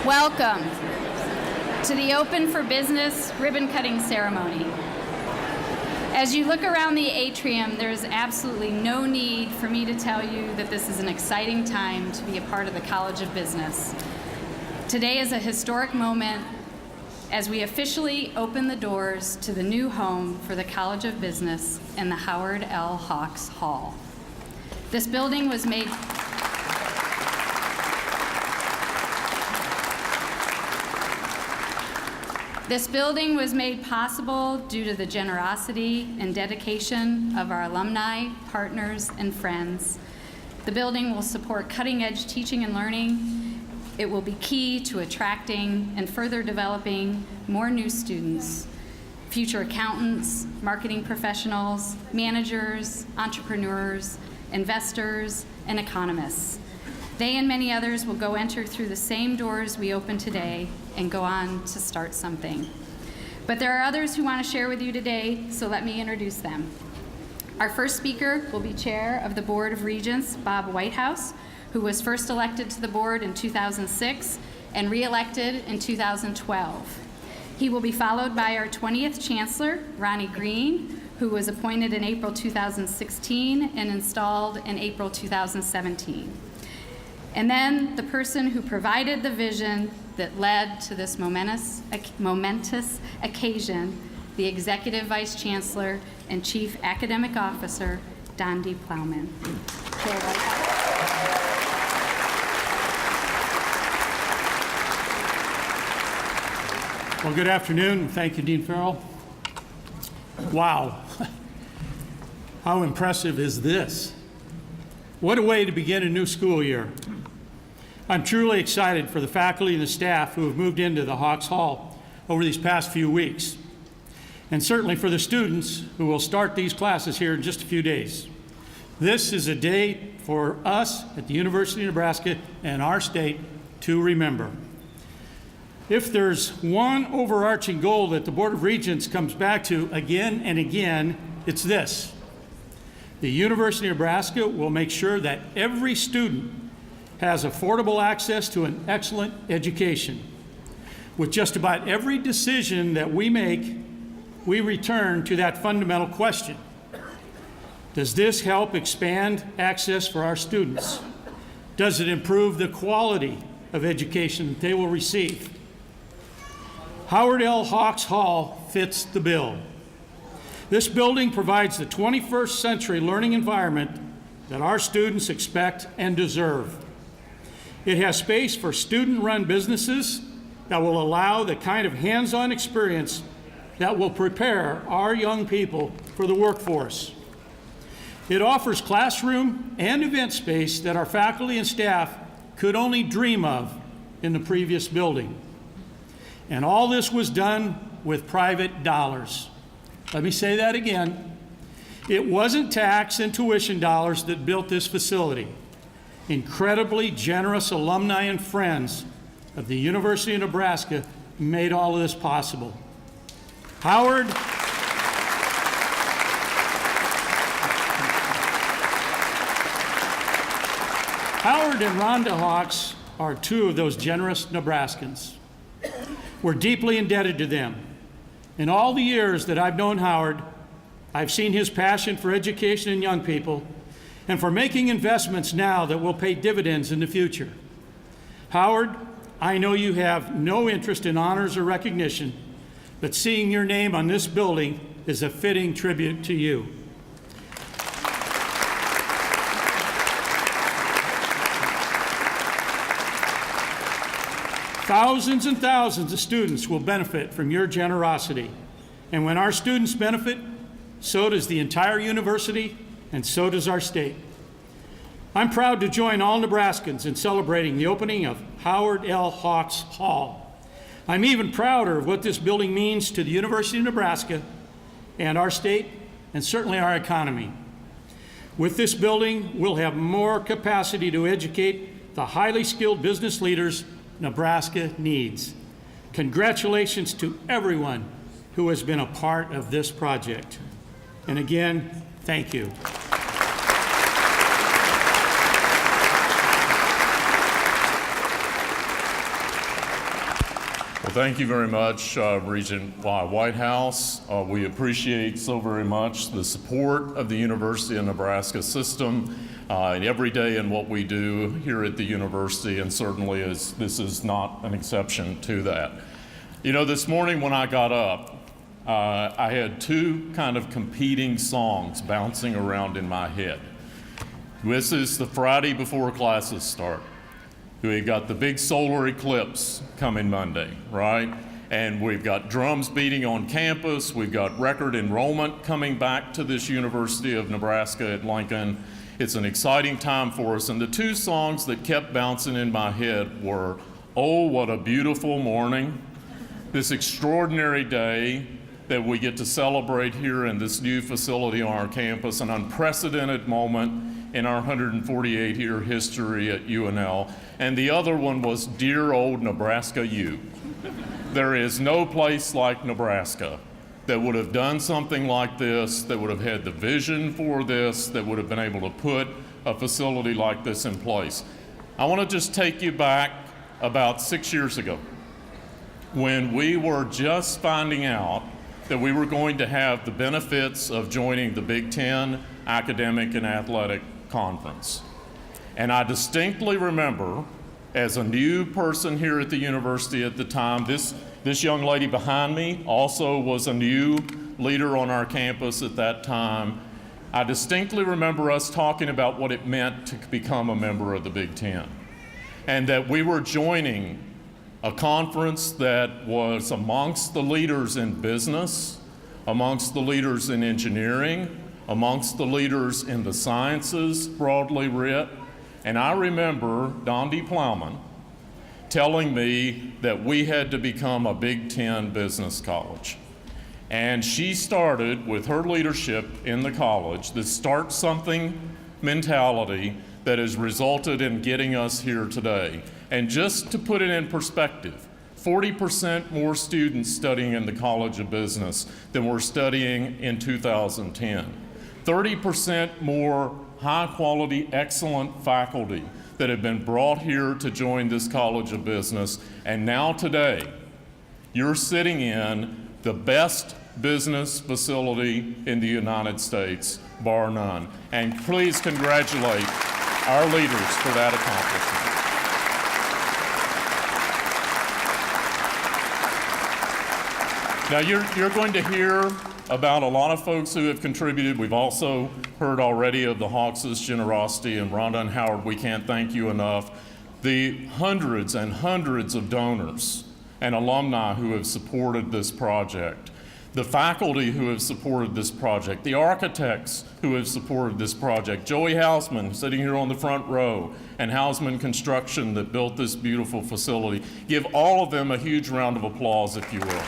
Welcome to the Open for Business ribbon cutting ceremony. As you look around the atrium, there's absolutely no need for me to tell you that this is an exciting time to be a part of the College of Business. Today is a historic moment as we officially open the doors to the new home for the College of Business in the Howard L. Hawks Hall. This building was made possible due to the generosity and dedication of our alumni, partners, and friends. The building will support cutting-edge teaching and learning. It will be key to attracting and further developing more new students, future accountants, marketing professionals, managers, entrepreneurs, investors, and economists. They and many others will go enter through the same doors we open today and go on to start something. But there are others who want to share with you today, so let me introduce them. Our first speaker will be Chair of the Board of Regents, Bob Whitehouse, who was first elected to the board in 2006 and re-elected in 2012. He will be followed by our 20th Chancellor, Ronnie Green, who was appointed in April 2016 and installed in April 2017. And then the person who provided the vision that led to this momentous occasion, the Executive Vice Chancellor and Chief Academic Officer, Don D. Plowman. Well, good afternoon. Thank you, Dean Farrell. Wow. How impressive is this? What a way to begin a new school year. I'm truly excited for the faculty and the staff who have moved into the Hawks Hall over these past few weeks, and certainly for the students who will start these classes here in just a few days. This is a day for us at the University of Nebraska and our state to remember. If there's one overarching goal that the Board of Regents comes back to again and again, it's this. The University of Nebraska will make sure that every student has affordable access to an excellent education. With just about every decision that we make, we return to that fundamental question. Does this help expand access for our students? Does it improve the quality of education that they will receive? Howard L. Hawks Hall fits the bill. This building provides the 21st century learning environment that our students expect and deserve. It has space for student-run businesses that will allow the kind of hands-on experience that will prepare our young people for the workforce. It offers classroom and event space that our faculty and staff could only dream of in the previous building. And all this was done with private dollars. Let me say that again. It wasn't tax and tuition dollars that built this facility. Incredibly generous alumni and friends of the University of Nebraska made all of this possible. Howard and Rhonda Hawks are two of those generous Nebraskans. We're deeply indebted to them. In all the years that I've known Howard, I've seen his passion for education and young people and for making investments now that will pay dividends in the future. Howard, I know you have no interest in honors or recognition, but seeing your name on this building is a fitting tribute to you. Thousands and thousands of students will benefit from your generosity. And when our students benefit, so does the entire university, and so does our state. I'm proud to join all Nebraskans in celebrating the opening of Howard L. Hawks Hall. I'm even prouder of what this building means to the University of Nebraska and our state, and certainly our economy. With this building, we'll have more capacity to educate the highly skilled business leaders Nebraska needs. Congratulations to everyone who has been a part of this project. And again, thank you. Thank you very much, Regent Whitehouse. We appreciate so very much the support of the University of Nebraska system and every day in what we do here at the university, and certainly this is not an exception to that. You know, this morning when I got up, I had two kind of competing songs bouncing around in my head. This is the Friday before classes start. We've got the big solar eclipse coming Monday, right? And we've got drums beating on campus. We've got record enrollment coming back to this University of Nebraska at Lincoln. It's an exciting time for us. And the two songs that kept bouncing in my head were, "Oh, What a Beautiful Morning," this extraordinary day that we get to celebrate here in this new facility on our campus, an unprecedented moment in our 148-year history at UNL. And the other one was "Dear Old Nebraska U." There is no place like Nebraska that would have done something like this, that would have had the vision for this, that would have been able to put a facility like this in place. I want to just take you back about 6 years ago when we were just finding out that we were going to have the benefits of joining the Big Ten Academic and Athletic Conference. And I distinctly remember, as a new person here at the university at the time, this young lady behind me also was a new leader on our campus at that time. I distinctly remember us talking about what it meant to become a member of the Big Ten, and that we were joining a conference that was amongst the leaders in business, amongst the leaders in engineering, amongst the leaders in the sciences, broadly writ. And I remember Dondi Plowman telling me that we had to become a Big Ten business college. And she started, with her leadership in the college, this start something mentality that has resulted in getting us here today. And just to put it in perspective, 40% more students studying in the College of Business than were studying in 2010. 30% more high-quality, excellent faculty that have been brought here to join this College of Business. And now today, you're sitting in the best business facility in the United States, bar none. And please congratulate our leaders for that accomplishment. Now, you're going to hear about a lot of folks who have contributed. We've also heard already of the Hawks' generosity, and Rhonda and Howard, we can't thank you enough. The hundreds and hundreds of donors and alumni who have supported this project, the faculty who have supported this project, the architects who have supported this project, Joey Hausman sitting here on the front row, and Hausman Construction that built this beautiful facility. Give all of them a huge round of applause, if you will.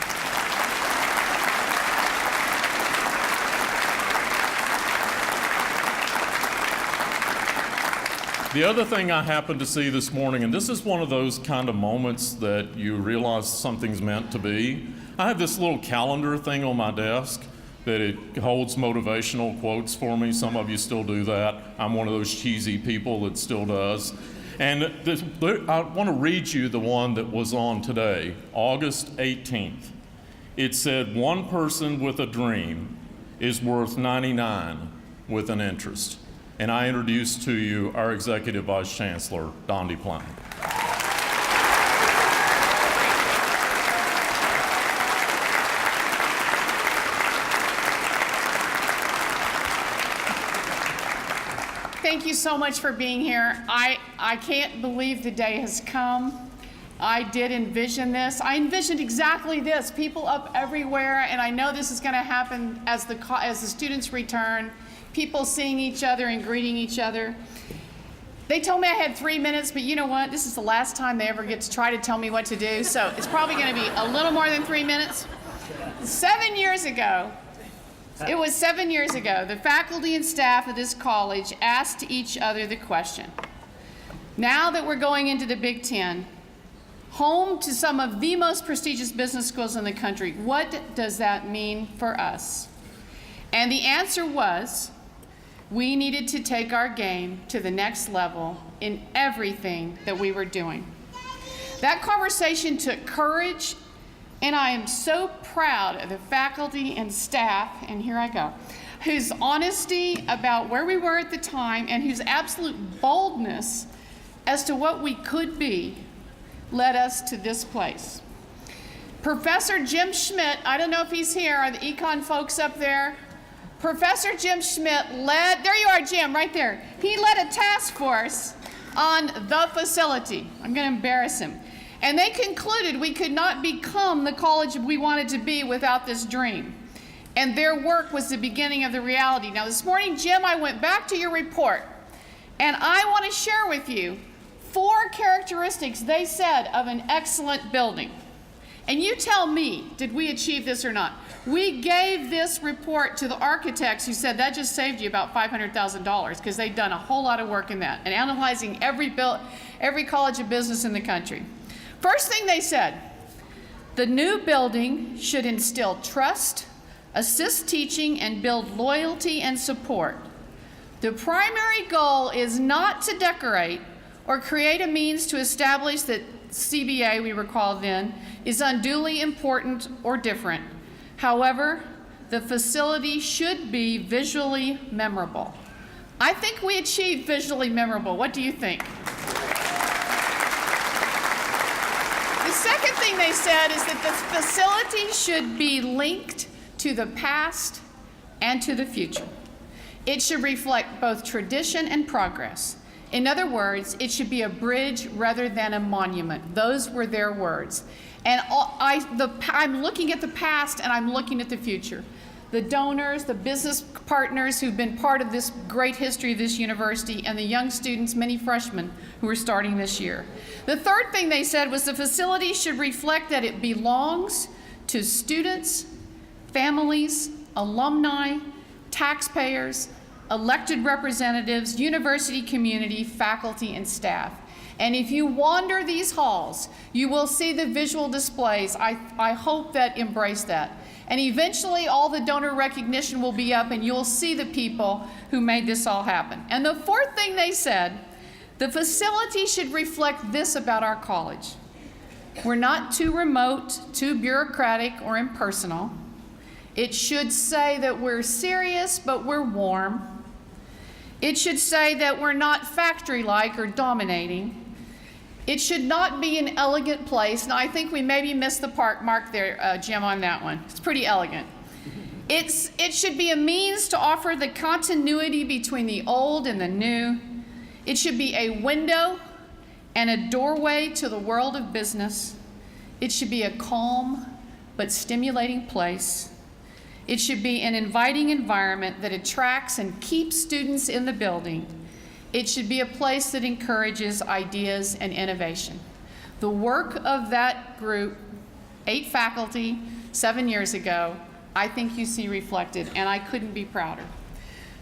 The other thing I happened to see this morning, and this is one of those kind of moments that you realize something's meant to be. I have this little calendar thing on my desk that it holds motivational quotes for me. Some of you still do that. I'm one of those cheesy people that still does. And I want to read you the one that was on today, August 18th. It said, "One person with a dream is worth 99 with an interest." And I introduce to you our Executive Vice Chancellor, Dondi Plowman. Thank you so much for being here. I can't believe the day has come. I did envision this. I envisioned exactly this, people up everywhere, and I know this is going to happen as the students return, people seeing each other and greeting each other. They told me I had 3 minutes, but you know what? This is the last time they ever get to try to tell me what to do, so it's probably going to be a little more than 3 minutes. 7 years ago, it was 7 years ago, the faculty and staff of this college asked each other the question, now that we're going into the Big Ten, home to some of the most prestigious business schools in the country, what does that mean for us? And the answer was, we needed to take our game to the next level in everything that we were doing. That conversation took courage And I am so proud of the faculty and staff, and here I go, whose honesty about where we were at the time and whose absolute boldness as to what we could be led us to this place. Professor Jim Schmidt, I don't know if he's here, are the econ folks up there? Professor Jim Schmidt led, there you are, Jim, right there. He led a task force on the facility. I'm going to embarrass him. And they concluded we could not become the college we wanted to be without this dream. And their work was the beginning of the reality. Now this morning, Jim, I went back to your report, and I want to share with you 4 characteristics they said of an excellent building. And you tell me, did we achieve this or not? We gave this report to the architects who said that just saved you about $500,000 because they'd done a whole lot of work in that and analyzing every college of business in the country. First thing they said, the new building should instill trust, assist teaching, and build loyalty and support. The primary goal is not to decorate or create a means to establish that CBA, we were called then, is unduly important or different. However, the facility should be visually memorable. I think we achieved visually memorable. What do you think? The second thing they said is that the facility should be linked to the past and to the future. It should reflect both tradition and progress. In other words, it should be a bridge rather than a monument. Those were their words. And I'm looking at the past and I'm looking at the future. The donors, the business partners who've been part of this great history of this university, and the young students, many freshmen who are starting this year. The third thing they said was the facility should reflect that it belongs to students, families, alumni, taxpayers, elected representatives, university community, faculty, and staff. And if you wander these halls, you will see the visual displays. I hope that embrace that. And eventually all the donor recognition will be up and you'll see the people who made this all happen. And the fourth thing they said, the facility should reflect this about our college. We're not too remote, too bureaucratic, or impersonal. It should say that we're serious, but we're warm. It should say that we're not factory-like or dominating. It should not be an elegant place. Now, I think we maybe missed the mark there, Jim, on that one. It's pretty elegant. It should be a means to offer the continuity between the old and the new. It should be a window and a doorway to the world of business. It should be a calm but stimulating place. It should be an inviting environment that attracts and keeps students in the building. It should be a place that encourages ideas and innovation. The work of that group, 8 faculty, 7 years ago, I think you see reflected, and I couldn't be prouder.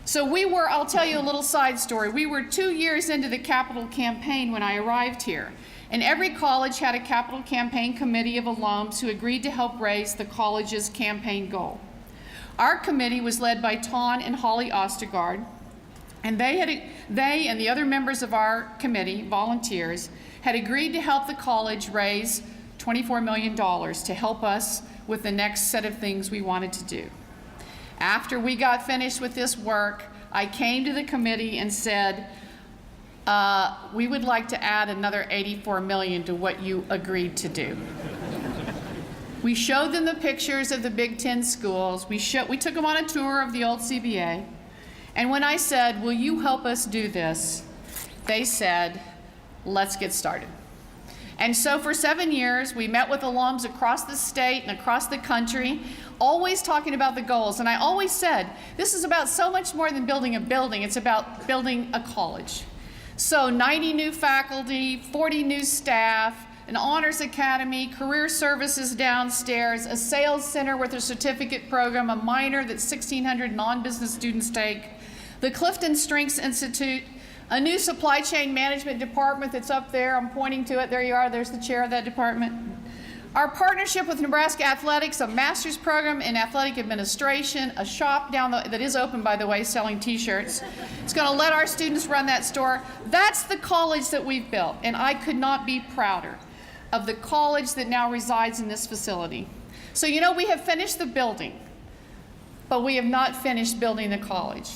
So I'll tell you a little side story. We were 2 years into the capital campaign when I arrived here, and every college had a capital campaign committee of alums who agreed to help raise the college's campaign goal. Our committee was led by Ton and Holly Ostergaard, and they and the other members of our committee, volunteers, had agreed to help the college raise $24 million to help us with the next set of things we wanted to do. After we got finished with this work, I came to the committee and said, we would like to add another $84 million to what you agreed to do. We showed them the pictures of the Big Ten schools. We took them on a tour of the old CBA. And when I said, will you help us do this? They said, let's get started. And so for 7 years, we met with alums across the state and across the country, always talking about the goals. And I always said, this is about so much more than building a building. It's about building a college. So 90 new faculty, 40 new staff, an honors academy, career services downstairs, a sales center with a certificate program, a minor that 1,600 non-business students take, the Clifton Strengths Institute, a new supply chain management department that's up there. I'm pointing to it. There you are. There's the chair of that department. Our partnership with Nebraska Athletics, a master's program in athletic administration, a shop that is open, by the way, selling t-shirts. It's going to let our students run that store. That's the college that we've built, and I could not be prouder. of the college that now resides in this facility. So you know, we have finished the building, but we have not finished building the college.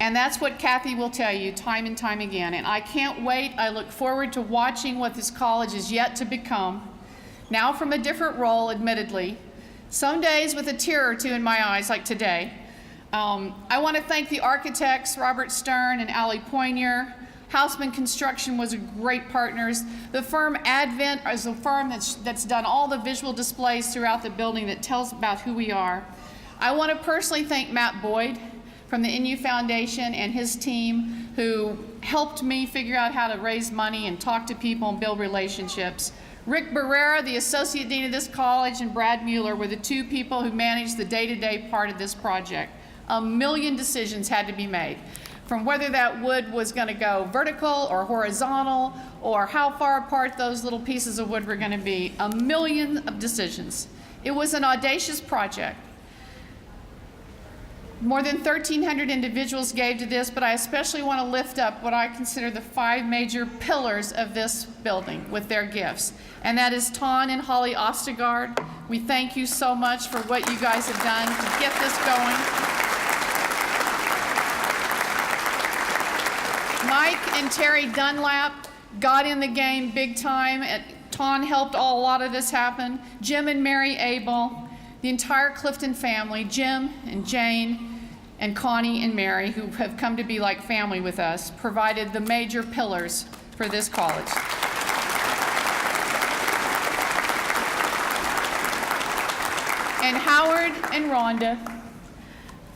And that's what Kathy will tell you time and time again. And I can't wait. I look forward to watching what this college is yet to become. Now from a different role, admittedly. Some days with a tear or two in my eyes, like today. I want to thank the architects, Robert Stern and Allie Poinier. Houseman Construction was great partners. The firm Advent is a firm that's done all the visual displays throughout the building that tells about who we are. I want to personally thank Matt Boyd from the NU Foundation and his team, who helped me figure out how to raise money and talk to people and build relationships. Rick Barrera, the Associate Dean of this college, and Brad Mueller were the two people who managed the day-to-day part of this project. 1 million decisions had to be made, from whether that wood was going to go vertical or horizontal, or how far apart those little pieces of wood were going to be. 1 million of decisions. It was an audacious project. More than 1,300 individuals gave to this, but I especially want to lift up what I consider the 5 major pillars of this building with their gifts. And that is Ton and Holly Ostegard. We thank you so much for what you guys have done to get this going. Mike and Terry Dunlap got in the game big time. Ton helped a lot of this happen. Jim and Mary Abel, the entire Clifton family, Jim and Jane and Connie and Mary, who have come to be like family with us, provided the major pillars for this college. And Howard and Rhonda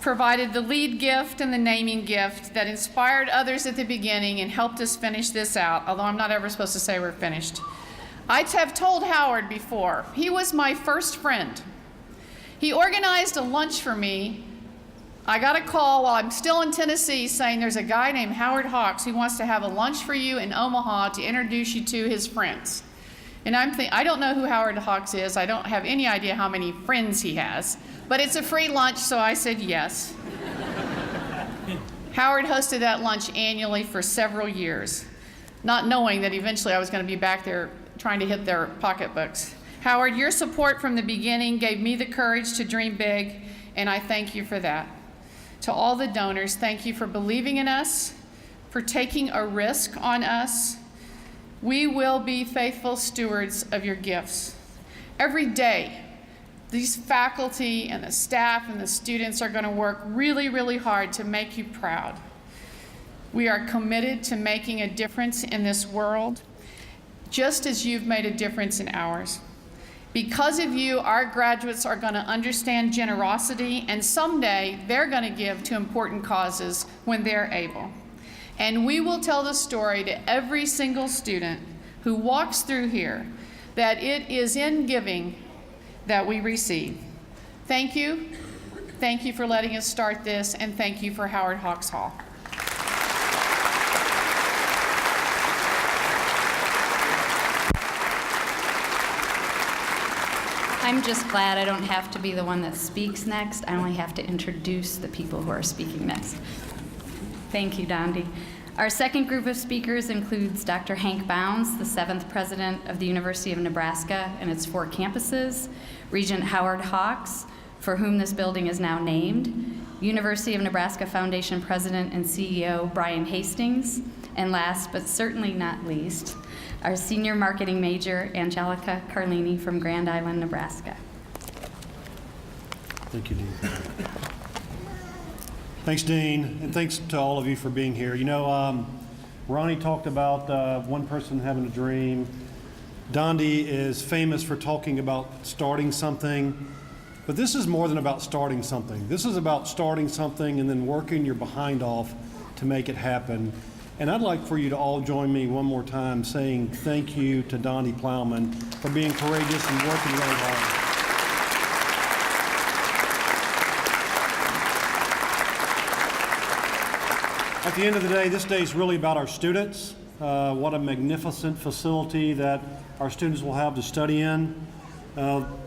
provided the lead gift and the naming gift that inspired others at the beginning and helped us finish this out, although I'm not ever supposed to say we're finished. I have told Howard before, he was my first friend. He organized a lunch for me. I got a call while I'm still in Tennessee saying there's a guy named Howard Hawks who wants to have a lunch for you in Omaha to introduce you to his friends. And I'm thinking, I don't know who Howard Hawks is. I don't have any idea how many friends he has, but it's a free lunch, so I said yes. Howard hosted that lunch annually for several years, not knowing that eventually I was going to be back there trying to hit their pocketbooks. Howard, your support from the beginning gave me the courage to dream big, and I thank you for that. To all the donors, thank you for believing in us, for taking a risk on us. We will be faithful stewards of your gifts. Every day, these faculty and the staff and the students are going to work really, really hard to make you proud. We are committed to making a difference in this world, just as you've made a difference in ours. Because of you, our graduates are going to understand generosity, and someday they're going to give to important causes when they're able. And we will tell the story to every single student who walks through here that it is in giving that we receive. Thank you. Thank you for letting us start this, and thank you for Howard Hawks Hall. I'm just glad I don't have to be the one that speaks next. I only have to introduce the people who are speaking next. Thank you, Dondi. Our second group of speakers includes Dr. Hank Bounds, the 7th president of the University of Nebraska and its 4 campuses, Regent Howard Hawks, for whom this building is now named, University of Nebraska Foundation president and CEO Brian Hastings, and last but certainly not least, our senior marketing major, Angelica Carlini from Grand Island, Nebraska. Thank you, Dean. Thanks, Dean, and thanks to all of you for being here. You know, Ronnie talked about one person having a dream. Dondi is famous for talking about starting something, but this is more than about starting something. This is about starting something and then working your behind off to make it happen. And I'd like for you to all join me one more time saying thank you to Dondi Plowman for being courageous and working really hard. At the end of the day, this day is really about our students. What a magnificent facility that our students will have to study in.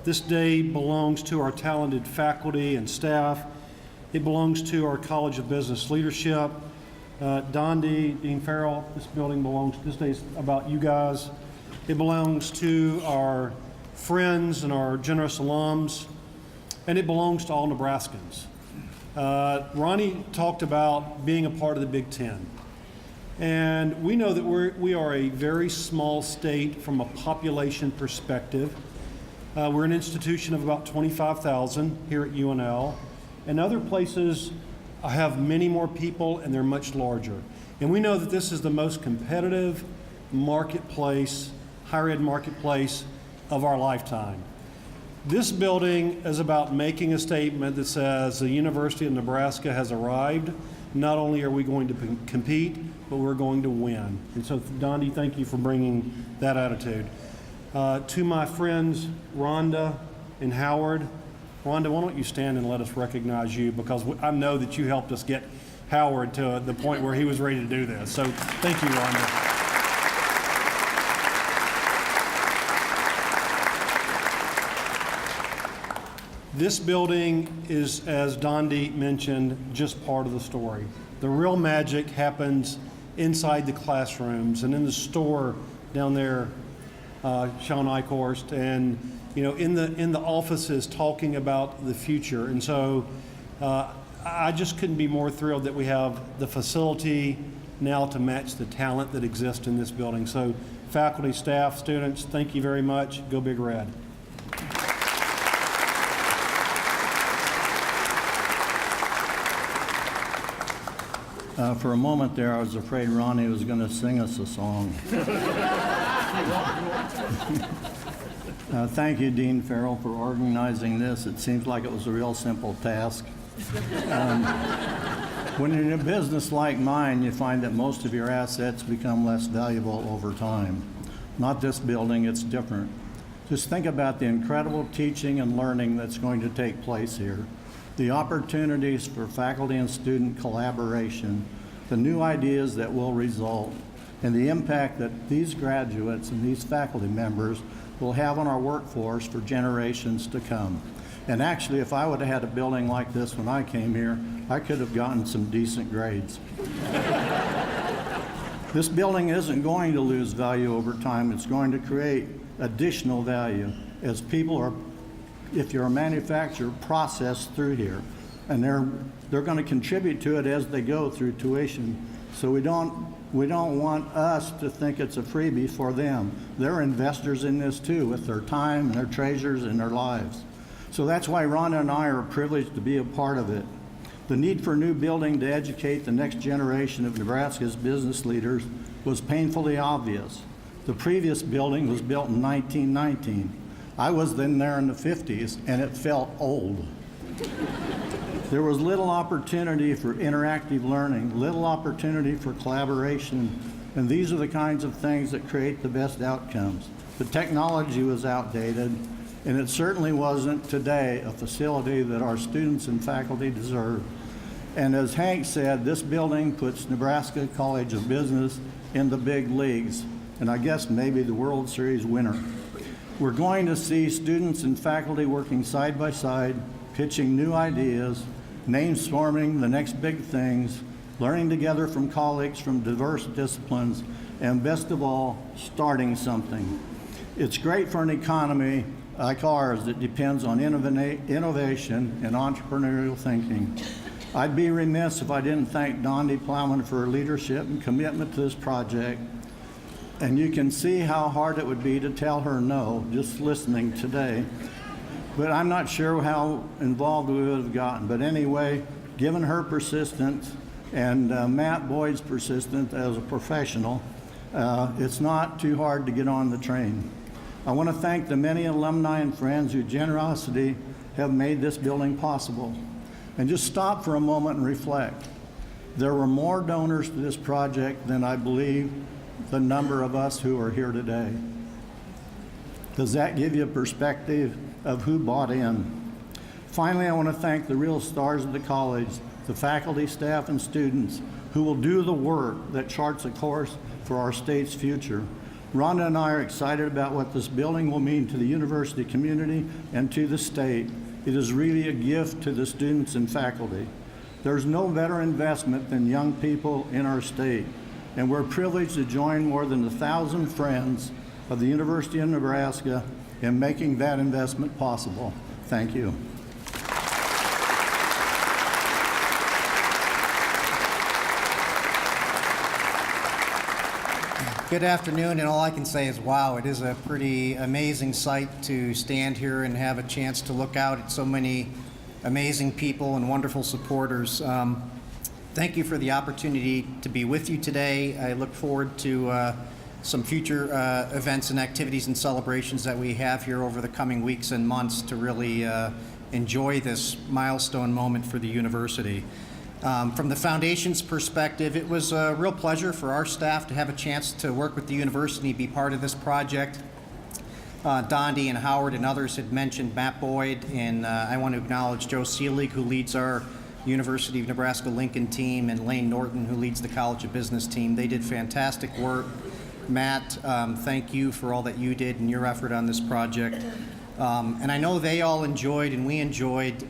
This day belongs to our talented faculty and staff. It belongs to our College of Business Leadership. Dondi, Dean Farrell, this day is about you guys. It belongs to our friends and our generous alums, and it belongs to all Nebraskans. Ronnie talked about being a part of the Big Ten. And we know that we are a very small state from a population perspective. We're an institution of about 25,000 here at UNL. And other places have many more people, and they're much larger. And we know that this is the most competitive marketplace, higher ed marketplace of our lifetime. This building is about making a statement that says the University of Nebraska has arrived. Not only are we going to compete, but we're going to win. And so, Dondi, thank you for bringing that attitude. To my friends, Rhonda and Howard. Rhonda, why don't you stand and let us recognize you, because I know that you helped us get Howard to the point where he was ready to do this. So thank you, Rhonda. This building is, as Dondi mentioned, just part of the story. The real magic happens inside the classrooms and in the store down there, Sean Eichhorst, and in the offices talking about the future. And so I just couldn't be more thrilled that we have the facility now to match the talent that exists in this building. So faculty, staff, students, thank you very much. Go Big Red. For a moment there, I was afraid Ronnie was going to sing us a song. Thank you, Dean Farrell, for organizing this. It seems like it was a real simple task. When you're in a business like mine, you find that most of your assets become less valuable over time. Not this building, it's different. Just think about the incredible teaching and learning that's going to take place here, the opportunities for faculty and student collaboration, the new ideas that will result, and the impact that these graduates and these faculty members will have on our workforce for generations to come. And actually, if I would have had a building like this when I came here, I could have gotten some decent grades. This building isn't going to lose value over time. It's going to create additional value as people are, if you're a manufacturer, process through here. And they're going to contribute to it as they go through tuition. So we don't want us to think it's a freebie for them. They're investors in this too, with their time and their treasures and their lives. So that's why Rhonda and I are privileged to be a part of it. The need for a new building to educate the next generation of Nebraska's business leaders was painfully obvious. The previous building was built in 1919. I was then there in the 50s, and it felt old. There was little opportunity for interactive learning, little opportunity for collaboration, and these are the kinds of things that create the best outcomes. The technology was outdated, and it certainly wasn't today a facility that our students and faculty deserve. And as Hank said, this building puts Nebraska College of Business in the big leagues, and I guess maybe the World Series winner. We're going to see students and faculty working side by side, pitching new ideas, brainstorming the next big things, learning together from colleagues from diverse disciplines, and best of all, starting something. It's great for an economy like ours that depends on innovation and entrepreneurial thinking. I'd be remiss if I didn't thank Dondi Plowman for her leadership and commitment to this project. And you can see how hard it would be to tell her no, just listening today. But I'm not sure how involved we would have gotten. But anyway, given her persistence and Matt Boyd's persistence as a professional, it's not too hard to get on the train. I want to thank the many alumni and friends whose generosity have made this building possible. And just stop for a moment and reflect. There were more donors to this project than I believe the number of us who are here today. Does that give you a perspective of who bought in? Finally, I want to thank the real stars of the college, the faculty, staff, and students who will do the work that charts a course for our state's future. Rhonda and I are excited about what this building will mean to the university community and to the state. It is really a gift to the students and faculty. There's no better investment than young people in our state, and we're privileged to join more than 1,000 friends of the University of Nebraska in making that investment possible. Thank you. Good afternoon, and all I can say is, wow, it is a pretty amazing sight to stand here and have a chance to look out at so many amazing people and wonderful supporters. Thank you for the opportunity to be with you today. I look forward to some future events and activities and celebrations that we have here over the coming weeks and months to really enjoy this milestone moment for the university. From the foundation's perspective, it was a real pleasure for our staff to have a chance to work with the university, be part of this project. Dondi and Howard and others had mentioned Matt Boyd, and I want to acknowledge Joe Seelig, who leads our University of Nebraska-Lincoln team, and Lane Norton, who leads the College of Business team. They did fantastic work. Matt, thank you for all that you did and your effort on this project. And I know they all enjoyed, and we enjoyed,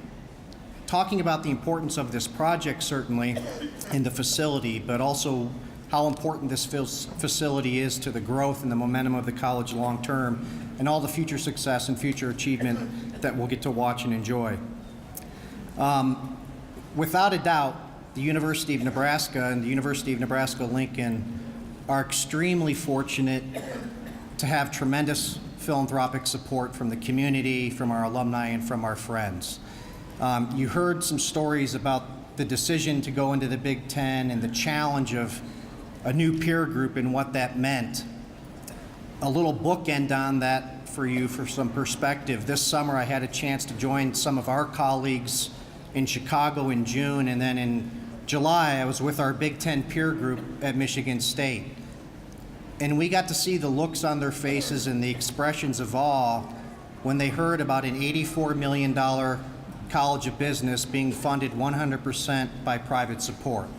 talking about the importance of this project, certainly, in the facility, but also how important this facility is to the growth and the momentum of the college long term, and all the future success and future achievement that we'll get to watch and enjoy. Without a doubt, the University of Nebraska and the University of Nebraska-Lincoln are extremely fortunate to have tremendous philanthropic support from the community, from our alumni, and from our friends. You heard some stories about the decision to go into the Big Ten and the challenge of a new peer group and what that meant. A little bookend on that for you for some perspective. This summer I had a chance to join some of our colleagues in Chicago in June, and then in July I was with our Big Ten peer group at Michigan State. And we got to see the looks on their faces and the expressions of awe when they heard about an $84 million College of Business being funded 100% by private support.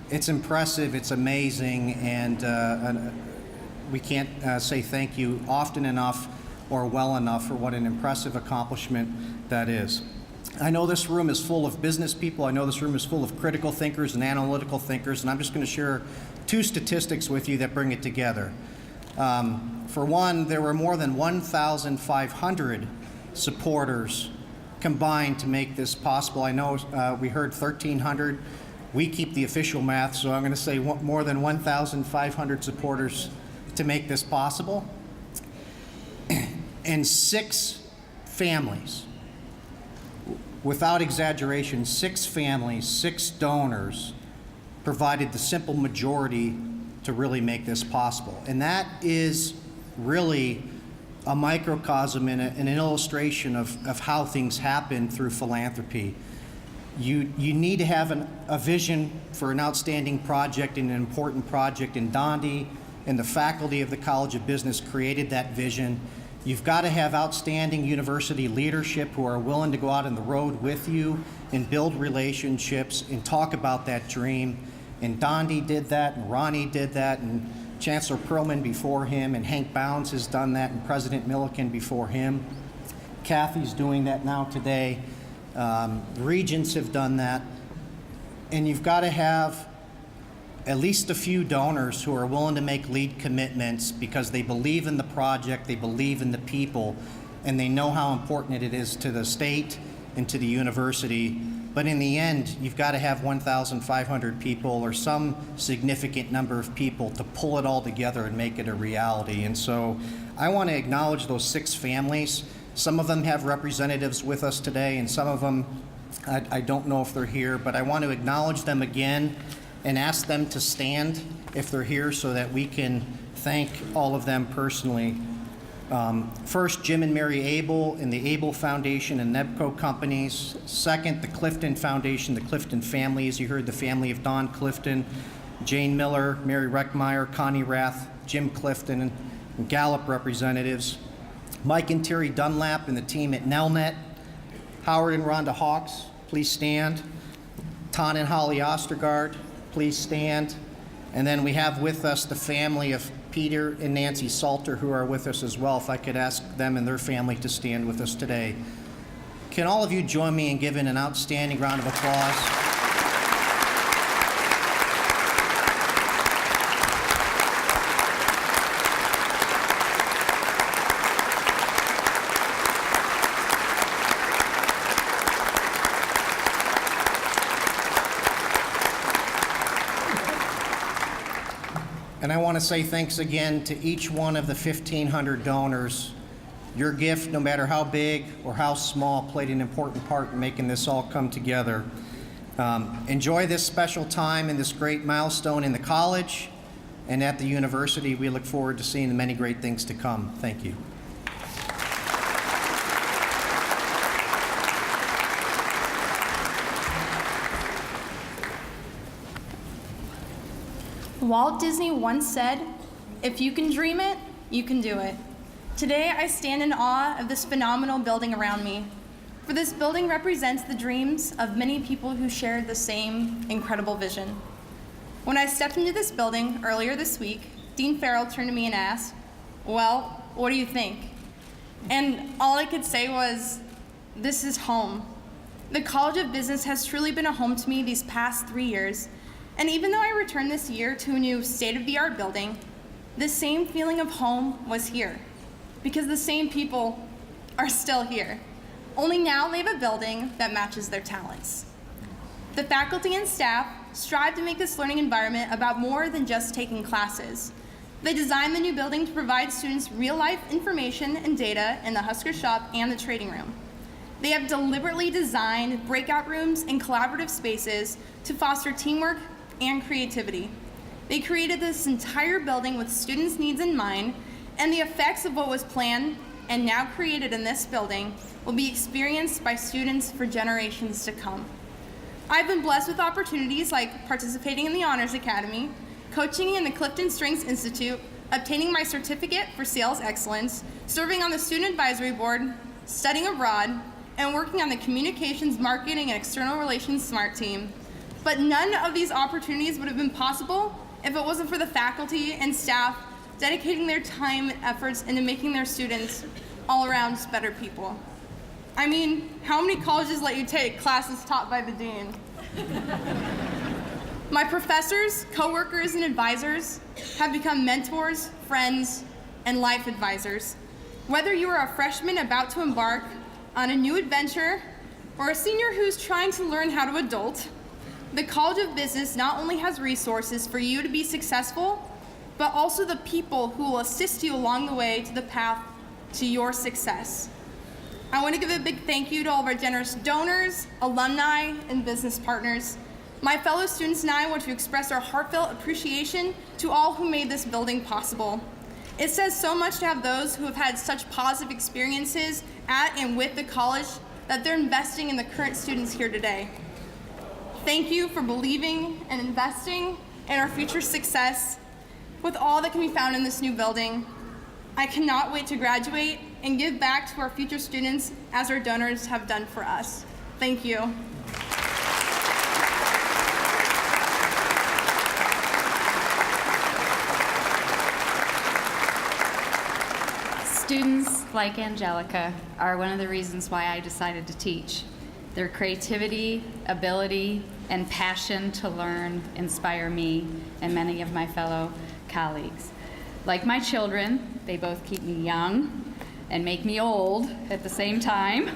It's impressive, it's amazing, and we can't say thank you often enough or well enough for what an impressive accomplishment that is. I know this room is full of business people. I know this room is full of critical thinkers and analytical thinkers, and I'm just going to share two statistics with you that bring it together. For one, there were more than 1,500 supporters combined to make this possible. I know we heard 1,300. We keep the official math, so I'm going to say more than 1,500 supporters to make this possible. And 6 families, without exaggeration, 6 families, 6 donors provided the simple majority to really make this possible. And that is really a microcosm and an illustration of how things happen through philanthropy. You need to have a vision for an outstanding project and an important project, and Dondi and the faculty of the College of Business created that vision. You've got to have outstanding university leadership who are willing to go out on the road with you and build relationships and talk about that dream. And Dondi did that, and Ronnie did that, and Chancellor Perlman before him, and Hank Bounds has done that, and President Milliken before him. Kathy's doing that now today. Regents have done that. And you've got to have at least a few donors who are willing to make lead commitments because they believe in the project, they believe in the people, and they know how important it is to the state and to the university. But in the end, you've got to have 1,500 people or some significant number of people to pull it all together and make it a reality. And so I want to acknowledge those 6 families. Some of them have representatives with us today, and some of them, I don't know if they're here, but I want to acknowledge them again and ask them to stand if they're here so that we can thank all of them personally. First, Jim and Mary Abel and the Abel Foundation and Nebco companies. Second, the Clifton Foundation, the Clifton families. You heard the family of Don Clifton, Jane Miller, Mary Reckmeyer, Connie Rath, Jim Clifton, and Gallup representatives. Mike and Terry Dunlap and the team at Nelnet. Howard and Rhonda Hawks, please stand. Ton and Holly Ostergaard, please stand. And then we have with us the family of Peter and Nancy Salter, who are with us as well. If I could ask them and their family to stand with us today. Can all of you join me in giving an outstanding round of applause? And I want to say thanks again to each one of the 1,500 donors. Your gift, no matter how big or how small, played an important part in making this all come together. Enjoy this special time and this great milestone in the college and at the university. We look forward to seeing the many great things to come. Thank you. Walt Disney once said, "If you can dream it, you can do it." Today, I stand in awe of this phenomenal building around me, for this building represents the dreams of many people who shared the same incredible vision. When I stepped into this building earlier this week, Dean Farrell turned to me and asked, "Well, what do you think?" And all I could say was, "This is home." The College of Business has truly been a home to me these past 3 years. And even though I returned this year to a new state-of-the-art building, the same feeling of home was here, because the same people are still here. Only now they have a building that matches their talents. The faculty and staff strive to make this learning environment about more than just taking classes. They designed the new building to provide students real-life information and data in the Husker shop and the trading room. They have deliberately designed breakout rooms and collaborative spaces to foster teamwork and creativity. They created this entire building with students' needs in mind, and the effects of what was planned and now created in this building will be experienced by students for generations to come. I've been blessed with opportunities like participating in the Honors Academy, coaching in the Clifton Strengths Institute, obtaining my certificate for sales excellence, serving on the student advisory board, studying abroad, and working on the communications, marketing, and external relations SMART team. But none of these opportunities would have been possible if it wasn't for the faculty and staff dedicating their time and efforts into making their students all around better people. I mean, how many colleges let you take classes taught by the dean? My professors, coworkers, and advisors have become mentors, friends, and life advisors. Whether you are a freshman about to embark on a new adventure or a senior who's trying to learn how to adult, the College of Business not only has resources for you to be successful, but also the people who will assist you along the way to the path to your success. I want to give a big thank you to all of our generous donors, alumni, and business partners. My fellow students and I want to express our heartfelt appreciation to all who made this building possible. It says so much to have those who have had such positive experiences at and with the college that they're investing in the current students here today. Thank you for believing and investing in our future success with all that can be found in this new building. I cannot wait to graduate and give back to our future students as our donors have done for us. Thank you. Students like Angelica are one of the reasons why I decided to teach. Their creativity, ability, and passion to learn inspire me and many of my fellow colleagues. Like my children, they both keep me young and make me old at the same time.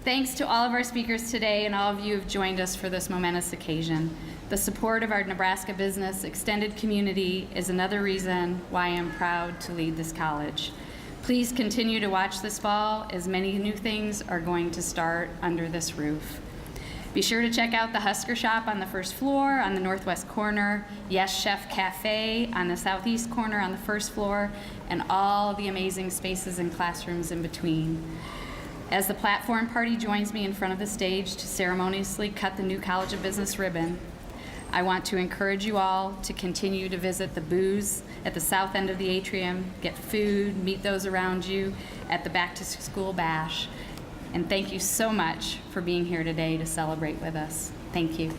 Thanks to all of our speakers today and all of you who have joined us for this momentous occasion. The support of our Nebraska business extended community is another reason why I am proud to lead this college. Please continue to watch this fall as many new things are going to start under this roof. Be sure to check out the Husker Shop on the first floor on the northwest corner, Yes Chef Cafe on the southeast corner on the first floor, and all the amazing spaces and classrooms in between. As the platform party joins me in front of the stage to ceremoniously cut the new College of Business ribbon, I want to encourage you all to continue to visit the booths at the south end of the atrium, get food, meet those around you at the Back to School Bash. And thank you so much for being here today to celebrate with us. Thank you.